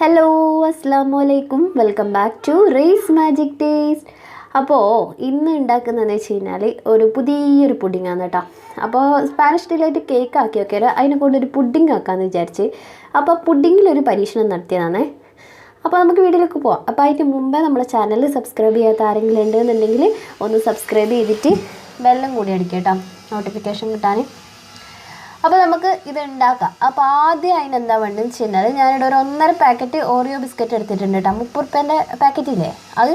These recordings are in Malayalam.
ഹലോ, അസ്സാമലൈക്കും. Welcome back to raise magic taste. അപ്പോൾ ഇന്ന് ഉണ്ടാക്കുന്നതെന്ന് വെച്ച് കഴിഞ്ഞാൽ ഒരു പുതിയൊരു പുഡിങ്ങാണ് കേട്ടോ. അപ്പോൾ സ്പാനിഷ് ഡിലൈറ്റ് കേക്ക് ആക്കി വെക്കാറ്, അതിനെ കൊണ്ടൊരു പുഡിങ് ആക്കാമെന്ന് വിചാരിച്ച്. അപ്പോൾ പുഡിങ്ങിലൊരു പരീക്ഷണം നടത്തിയതാണേ. അപ്പോൾ നമുക്ക് വീഡിയോയിലേക്ക് പോവാം. അപ്പോൾ അതിന് മുമ്പേ നമ്മുടെ ചാനൽ സബ്സ്ക്രൈബ് ചെയ്യാത്ത ആരെങ്കിലും ഉണ്ടെന്നുണ്ടെങ്കിൽ ഒന്ന് സബ്സ്ക്രൈബ് ചെയ്തിട്ട് ബെല്ലും കൂടി അടിക്കുക കേട്ടോ, നോട്ടിഫിക്കേഷൻ കിട്ടാൻ. അപ്പോൾ നമുക്ക് ഇത് ഉണ്ടാക്കാം. അപ്പോൾ ആദ്യം അതിനെന്താ വേണ്ടതെന്ന് വെച്ച് കഴിഞ്ഞാൽ ഞാനിവിടെ ഒരു 1.5 പാക്കറ്റ് ഓറിയോ ബിസ്ക്കറ്റ് എടുത്തിട്ടുണ്ട് കേട്ടോ. 30 രൂപേൻ്റെ പാക്കറ്റില്ലേ, അത്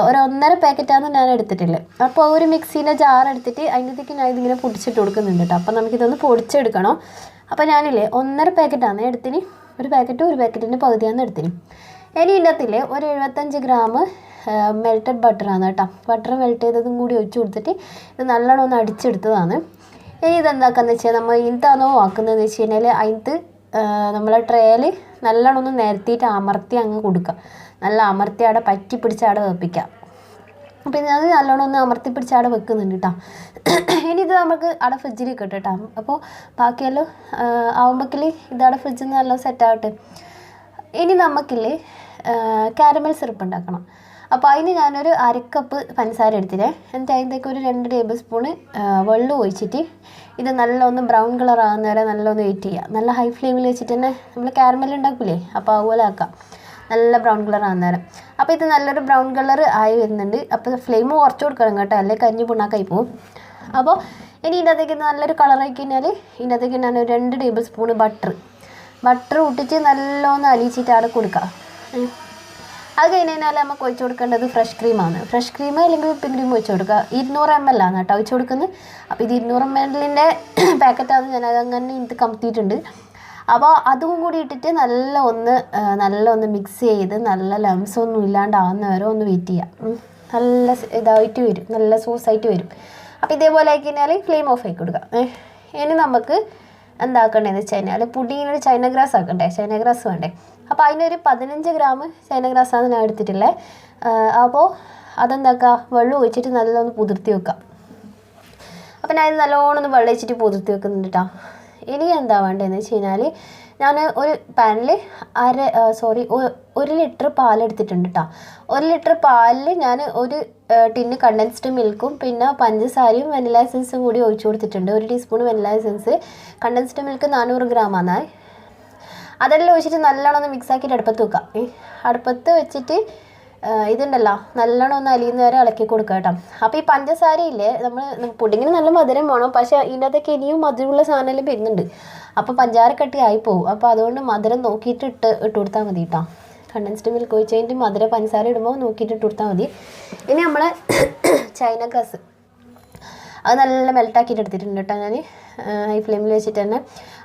ഒരു 1.5 പാക്കറ്റാണ് ഞാൻ എടുത്തിട്ടുള്ളത്. അപ്പോൾ ഒരു മിക്സീൻ്റെ ജാർ എടുത്തിട്ട് അതിനകത്തേക്ക് ഞാൻ ഇതിങ്ങനെ പൊടിച്ചിട്ട് കൊടുക്കുന്നുണ്ട് കേട്ടോ. അപ്പോൾ നമുക്കിതൊന്ന് പൊടിച്ചെടുക്കണം. അപ്പോൾ ഞാനില്ലേ 1.5 പാക്കറ്റാണ് എടുത്തിന്. ഒരു പാക്കറ്റിൻ്റെ പകുതിയാണ് എടുത്തിന്. ഇനി ഇതിനകത്തിൽ ഒരു 75 ഗ്രാം മെൽറ്റഡ് ബട്ടറാണ് കേട്ടോ. ബട്ടർ മെൽറ്റ് ചെയ്തതും കൂടി ഒഴിച്ച് കൊടുത്തിട്ട് ഇത് നല്ലോണം ഒന്ന് അടിച്ചെടുത്തതാണ്. ഇനി ഇതെന്താക്കാന്ന് വെച്ചാൽ നമ്മൾ എന്താണോ ആക്കുന്നതെന്ന് വെച്ച് കഴിഞ്ഞാൽ അതിനകത്ത് നമ്മളെ ട്രേയിൽ നല്ലോണം ഒന്ന് നിരത്തിയിട്ട് അമർത്തി അങ്ങ് കൊടുക്കുക. നല്ല അമർത്തി അവിടെ പറ്റി പിടിച്ച് അവിടെ വെപ്പിക്കുക. അപ്പോൾ അത് നല്ലോണം ഒന്ന് അമർത്തി പിടിച്ച് അവിടെ വെക്കുന്നുണ്ട് കേട്ടോ. ഇനി ഇത് നമുക്ക് അവിടെ ഫ്രിഡ്ജിലേക്ക് ഇട്ട് കേട്ടോ. അപ്പോൾ ബാക്കിയെല്ലാം ആവുമ്പോഴേക്കിൽ ഇതവിടെ ഫ്രിഡ്ജിൽ നിന്ന് നല്ല സെറ്റാവട്ടെ. ഇനി നമുക്കില്ലേ കാരമൽ സിറപ്പ് ഉണ്ടാക്കണം. അപ്പോൾ അതിന് ഞാനൊരു 1/2 കപ്പ് പഞ്ചസാര എടുത്തില്ലേ. എന്നിട്ട് അതിൻ്റെയൊക്കെ ഒരു 2 ടേബിൾ സ്പൂണ് വെള്ളം ഒഴിച്ചിട്ട് ഇത് നല്ല ഒന്ന് ബ്രൗൺ കളർ ആകുന്ന വരെ നല്ല ഒന്ന് വെയിറ്റ് ചെയ്യുക. നല്ല ഹൈ ഫ്ലെയിമിൽ വെച്ചിട്ട് തന്നെ നമ്മൾ കാരമൽ ഉണ്ടാക്കൂലേ, അപ്പോൾ അതുപോലെ ആക്കാം. നല്ല ബ്രൗൺ കളർ ആകുന്ന നേരം. അപ്പോൾ ഇത് നല്ലൊരു ബ്രൗൺ കളർ ആയി വരുന്നുണ്ട്. അപ്പോൾ ഫ്ലെയിം കുറച്ച് കൊടുക്കണം കേട്ടോ, അല്ലെങ്കിൽ കരിഞ്ഞ് പുണ്ണാക്കായി പോകും. അപ്പോൾ ഇനി ഇതിൻ്റെ അകത്തേക്ക് നല്ലൊരു കളറായി കഴിഞ്ഞാൽ ഇതിൻ്റെ അകത്തേക്ക് ഞാൻ ഒരു 2 ടേബിൾ സ്പൂണ് ബട്ടർ ഇട്ടിട്ട് നല്ലോണം അലിയിച്ചിട്ട് അവിടെ കൊടുക്കുക. അത് കഴിഞ്ഞ് കഴിഞ്ഞാൽ നമുക്ക് ഒഴിച്ച് കൊടുക്കേണ്ടത് ഫ്രഷ് ക്രീമാണ്. ഫ്രഷ് ക്രീം അല്ലെങ്കിൽ വിപ്പിംഗ് ക്രീം ഒഴിച്ച് കൊടുക്കുക. 200 ml ആണ് കേട്ടോ ഒഴിച്ച് കൊടുക്കുന്നത്. അപ്പോൾ ഇത് 200 ml പാക്കറ്റാണ്, ഞാനത് അങ്ങനെ ഇത് കമത്തിയിട്ടുണ്ട്. അപ്പോൾ അതും കൂടി ഇട്ടിട്ട് നല്ല ഒന്ന് മിക്സ് ചെയ്ത് നല്ല ലംസ് ഒന്നും ഇല്ലാണ്ടാവുന്ന വരെ ഒന്ന് വെയിറ്റ് ചെയ്യുക. നല്ല ഇതായിട്ട് വരും, നല്ല സോസായിട്ട് വരും. അപ്പോൾ ഇതേപോലെ ആയി കഴിഞ്ഞാൽ ഫ്ലെയിം ഓഫ് ആക്കി കൊടുക്കുക. ഇനി നമുക്ക് എന്താക്കണ്ടേന്ന് വെച്ച് കഴിഞ്ഞാൽ പുഡിങ്ങിനൊരു ചൈന ഗ്രാസ് ആക്കണ്ടേ, ചൈന ഗ്രാസ് വേണ്ടേ. അപ്പോൾ അതിനൊരു 15 ഗ്രാം ചൈന ഗ്രാസാണ് ഞാൻ എടുത്തിട്ടുള്ളത്. അപ്പോൾ അതെന്താക്കുക, വെള്ളം ഒഴിച്ചിട്ട് നല്ലോണം കുതിർത്തി വെക്കുക. അപ്പോൾ ഞാൻ ഇത് നല്ലോണം ഒന്ന് വെള്ളം ഒഴിച്ചിട്ട് കുതിർത്തി വെക്കുന്നുണ്ട് കേട്ടോ. ഇനി എന്താ വേണ്ടതെന്ന് വെച്ച് കഴിഞ്ഞാൽ ഞാൻ ഒരു പാനിൽ 1 ലിറ്റർ പാലെടുത്തിട്ടുണ്ട് കേട്ടോ. 1 ലിറ്റർ പാലിൽ ഞാൻ ഒരു ടിന്ന് കണ്ടൻസ്ഡ് മിൽക്കും പിന്നെ പഞ്ചസാരയും വെനില എസൻസും കൂടി ഒഴിച്ചു കൊടുത്തിട്ടുണ്ട്. 1 teaspoon vanilla essence. Condensed milk 400 ഗ്രാമാണ്. അതെല്ലാം ഒഴിച്ചിട്ട് നല്ലോണം ഒന്ന് മിക്സാക്കിയിട്ട് അടുപ്പത്ത് വെക്കാം. അടുപ്പത്ത് വെച്ചിട്ട് ഇതുണ്ടല്ലോ നല്ലോണം ഒന്ന് അലിയുന്ന വരെ ഇളക്കി കൊടുക്കുക കേട്ടോ. അപ്പോൾ ഈ പഞ്ചസാരയില്ലേ, നമ്മൾ പുഡിങ്ങിന് നല്ല മധുരം വേണം, പക്ഷേ ഇതിൻ്റെ അകത്തൊക്കെ ഇനിയും മധുരമുള്ള സാധനമെല്ലാം വരുന്നുണ്ട്. അപ്പോൾ പഞ്ചാരക്കട്ടി ആയിപ്പോവും. അപ്പോൾ അതുകൊണ്ട് മധുരം നോക്കിയിട്ട് ഇട്ട് കൊടുത്താൽ മതി കേട്ടോ. കണ്ടൻസ്ഡ് മിൽക്ക് ഒഴിച്ച് കഴിഞ്ഞിട്ട് മധുരം പഞ്ചസാര ഇടുമ്പോൾ നോക്കിയിട്ട് ഇട്ട് കൊടുത്താൽ മതി. ഇനി നമ്മളെ ചൈന ഗ്രാസ് അത് നല്ല മെൽട്ടാക്കിയിട്ട് എടുത്തിട്ടുണ്ട് കേട്ടോ ഞാൻ, ഹൈ ഫ്ലെയിമിൽ വെച്ചിട്ട് തന്നെ.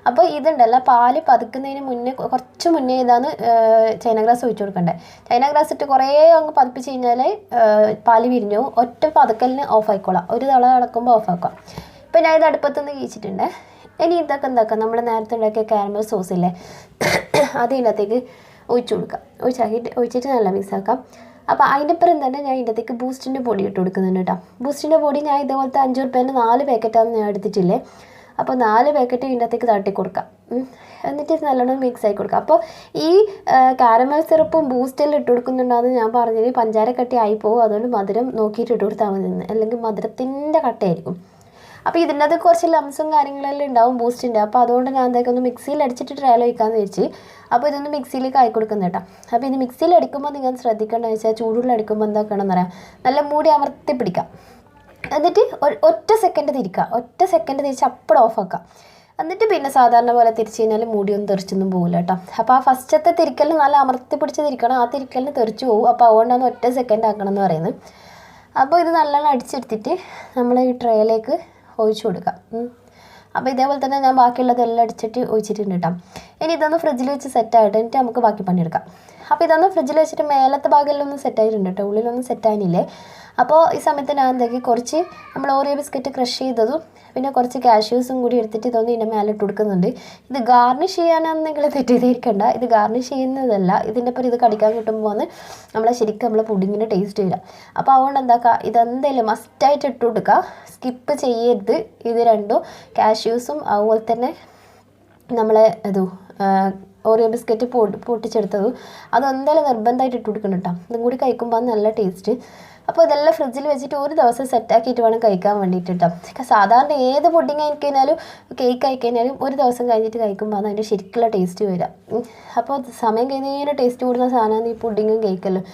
അപ്പോൾ ഇതുണ്ടല്ലോ പാല് പതുക്കുന്നതിന് മുന്നേ, കുറച്ച് മുന്നേ ഇതാണ് ചൈന ഗ്രാസ് ഒഴിച്ച് കൊടുക്കേണ്ടത്. ചൈന ഗ്രാസ് ഇട്ട് കുറേ അങ്ങ് പതിപ്പിച്ച് കഴിഞ്ഞാൽ പാല് വിരിഞ്ഞു ഒറ്റ പതുക്കലിന് ഓഫ് ആയിക്കോളാം. ഒരു തള കിടക്കുമ്പോൾ ഓഫ് ആക്കാം. ഇപ്പോൾ ഞാൻ ഇത് അടുപ്പത്തുനിന്ന് കഴിച്ചിട്ടുണ്ട്. ഇനി ഇതൊക്കെ എന്താക്കാം, നമ്മൾ നേരത്തെ ഉണ്ടാക്കിയ കാരമൽ സോസില്ലേ, അത് ഇതിനകത്തേക്ക് ഒഴിച്ചു കൊടുക്കാം. ഒഴിച്ചിട്ട് നല്ല മിക്സാക്കാം. അപ്പോൾ അതിൻ്റെപ്പുറം തന്നെ ഞാൻ ഇതിനകത്തേക്ക് ബൂസ്റ്റിൻ്റെ പൊടി ഇട്ട് കൊടുക്കുന്നുണ്ട് കേട്ടോ. ബൂസ്റ്റിൻ്റെ പൊടി ഞാൻ ഇതേപോലത്തെ 5 രൂപേൻ്റെ 4 പാക്കറ്റാണ് ഞാൻ എടുത്തിട്ടില്ലേ. അപ്പോൾ 4 പാക്കറ്റ് ഇതിനകത്തേക്ക് തട്ടി കൊടുക്കാം. എന്നിട്ട് നല്ലോണം മിക്സ് ആക്കി കൊടുക്കാം. അപ്പോൾ ഈ കാരമൽ സിറപ്പും ബൂസ്റ്റെല്ലാം ഇട്ട് കൊടുക്കുന്നുണ്ടാന്ന് ഞാൻ പറഞ്ഞത് പഞ്ചാര കട്ടി ആയി പോകും. അതുകൊണ്ട് മധുരം നോക്കിയിട്ട് ഇട്ട് കൊടുത്താൽ മതി, അല്ലെങ്കിൽ മധുരത്തിൻ്റെ കട്ടയായിരിക്കും. അപ്പോൾ ഇതിൻ്റെ അത് കുറച്ച് ലംസും കാര്യങ്ങളെല്ലാം ഉണ്ടാവും ബൂസ്റ്റിൻ്റെ. അപ്പോൾ അതുകൊണ്ട് ഞാൻ എന്തൊക്കെ ഒന്ന് മിക്സിയിൽ അടിച്ചിട്ട് ട്രയൽ വയ്ക്കാമെന്ന് വെച്ച്. അപ്പോൾ ഇതൊന്ന് മിക്സിയിലേക്ക് ആയി കൊടുക്കുന്നത് കേട്ടോ. അപ്പോൾ ഇത് മിക്സിയിൽ അടിക്കുമ്പോൾ നിങ്ങൾ ശ്രദ്ധിക്കേണ്ടതെന്ന് വെച്ചാൽ ചൂടുള്ള അടിക്കുമ്പോൾ എന്താക്കണമെന്ന് പറയാം, നല്ല മൂടി അമർത്തി പിടിക്കാം. എന്നിട്ട് ഒറ്റ സെക്കൻഡ് തിരിച്ച് അപ്പോൾ ഓഫാക്കാം. എന്നിട്ട് പിന്നെ സാധാരണ പോലെ തിരിച്ച് കഴിഞ്ഞാൽ മൂടിയൊന്നും തെറിച്ചൊന്നും പോകില്ല കേട്ടോ. അപ്പോൾ ആ ഫസ്റ്റത്തെ തിരിക്കലിന് നല്ല അമർത്തി പിടിച്ച് തിരിക്കണം, ആ തിരിക്കലിന് തെറിച്ച് പോകും. അപ്പോൾ അതുകൊണ്ടാണ് ഒറ്റ സെക്കൻഡ് ആക്കണം എന്ന് പറയുന്നത്. അപ്പോൾ ഇത് നല്ലോണം അടിച്ചെടുത്തിട്ട് നമ്മൾ ഈ ട്രേയിലേക്ക് ഒഴിച്ചു കൊടുക്കാം. അപ്പോൾ ഇതേപോലെ തന്നെ ഞാൻ ബാക്കിയുള്ളതെല്ലാം അടിച്ചിട്ട് ഒഴിച്ചിട്ടുണ്ട് കേട്ടോ. ഇനി ഇതൊന്ന് ഫ്രിഡ്ജിൽ വെച്ച് സെറ്റായിട്ട് എന്നിട്ട് നമുക്ക് ബാക്കി പണിയെടുക്കാം. അപ്പോൾ ഇതൊന്ന് ഫ്രിഡ്ജിൽ വെച്ചിട്ട് മേലത്തെ ഭാഗമെല്ലാം സെറ്റായിട്ടുണ്ട് കേട്ടോ, ഉള്ളിലൊന്നും സെറ്റായില്ലേ. അപ്പോൾ ഈ സമയത്ത് ഞാൻ എന്താക്കി, കുറച്ച് നമ്മൾ ഓറിയോ ബിസ്ക്കറ്റ് ക്രഷ് ചെയ്തതും പിന്നെ കുറച്ച് കാഷ്യൂസും കൂടി എടുത്തിട്ട് ഇതൊന്നും ഇതിൻ്റെ മേലെ ഇട്ട് കൊടുക്കുന്നുണ്ട്. ഇത് ഗാർണിഷ് ചെയ്യാനാണെന്നെങ്കിൽ തെറ്റിദ്ധരിക്കണ്ട, ഇത് ഗാർണിഷ് ചെയ്യുന്നതല്ല, ഇതിൻ്റെ ഒപ്പം ഇത് കടിക്കാൻ കിട്ടുമ്പോൾ നമ്മളെ ശരിക്കും നമ്മളെ പുഡിങ്ങിൻ്റെ ടേസ്റ്റ് വരിക. അപ്പോൾ അതുകൊണ്ട് എന്താക്കുക, ഇതെന്തായാലും മസ്റ്റായിട്ട് ഇട്ട് കൊടുക്കുക, സ്കിപ്പ് ചെയ്യരുത്. ഇത് രണ്ടും കാഷ്യൂസും അതുപോലെ തന്നെ നമ്മളെ ഓറിയോ ബിസ്ക്കറ്റ് പൊട്ടിച്ചെടുത്തതും അതെന്തായാലും നിർബന്ധമായിട്ട് ഇട്ട് കൊടുക്കണം കേട്ടോ. ഇതും കൂടി കഴിക്കുമ്പോൾ നല്ല ടേസ്റ്റ്. അപ്പോൾ ഇതെല്ലാം ഫ്രിഡ്ജിൽ വെച്ചിട്ട് ഒരു ദിവസം സെറ്റാക്കിയിട്ട് വേണം കഴിക്കാൻ വേണ്ടിയിട്ട് കേട്ടോ. സാധാരണ ഏത് പുഡിങ് ആയിക്കഴിഞ്ഞാലും കേക്ക് ആയിക്കഴിഞ്ഞാലും ഒരു ദിവസം കഴിഞ്ഞിട്ട് കഴിക്കുമ്പോൾ അതിൻ്റെ ശരിക്കുള്ള ടേസ്റ്റ് വരിക. അപ്പോൾ സമയം കഴിഞ്ഞ ടേസ്റ്റ് കൂടുന്ന സാധനമാണ് ഈ പുഡിങ്ങും കേക്കെല്ലാം.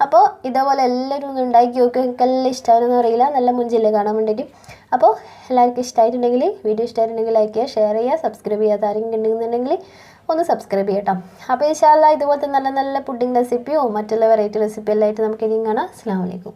അപ്പോൾ ഇതേപോലെ എല്ലാവരും ഒന്ന് ഉണ്ടാക്കി നോക്കുക. എനിക്കെല്ലാം ഇഷ്ടമാണെന്ന് അറിയില്ല, നല്ല മുഞ്ചില്ലേ കാണാൻ വേണ്ടിയിട്ട്. അപ്പോൾ എല്ലാവർക്കും ഇഷ്ടമായിട്ടുണ്ടെങ്കിൽ, വീഡിയോ ഇഷ്ടമായിട്ടുണ്ടെങ്കിൽ ലൈക്ക് ചെയ്യുക, ഷെയർ ചെയ്യുക, സബ്സ്ക്രൈബ് ചെയ്യാത്ത ആരെങ്കിലും ഉണ്ടെന്നുണ്ടെങ്കിൽ ഒന്ന് സബ്സ്ക്രൈബ് ചെയ്യട്ടോ. അപ്പോൾ ഇൻഷാ അല്ലാഹ് ഇതുപോലത്തെ നല്ല നല്ല പുഡിങ് റെസിപ്പിയോ മറ്റുള്ള വെറൈറ്റി റെസിപ്പി എല്ലാം ആയിട്ട് നമുക്ക് ഇനിയും കാണാം. അസ്സലാമു അലൈക്കും.